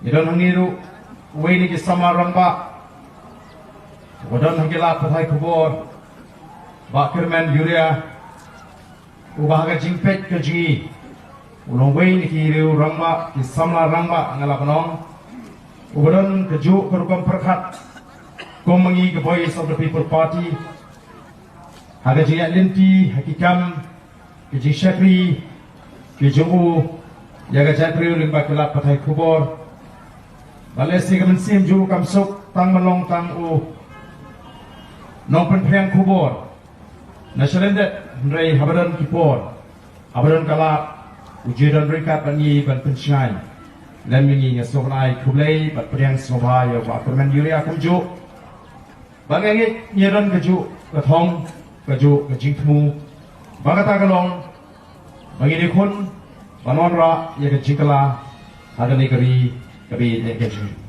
iron hangiru wini ki samaramba wadan hangila pathai khubor ba kirman yuria ubahaga jingpet ke jingi ulong wini ki riu ramba ki samla ramba ngala panong ubadan keju kerukam perkhat komangi ke voice of the people party haga jingat linti hakikam ke jing syakri ke jungu yaga jatri limba kelap pathai khubor balesi ke mensim ju kamsuk tang melong tang u nong penpheng khubor nasional rei habaran kipor habaran kalap ujiran berikat bani ban pensyai dan mingi ngasoknai kublai bat priang sobaya wa permen yuria kumju bangengit nyeran keju ketong keju kejingtmu bagata kalong bagi dikun banon ra ya kejingkala ada negeri kabi keju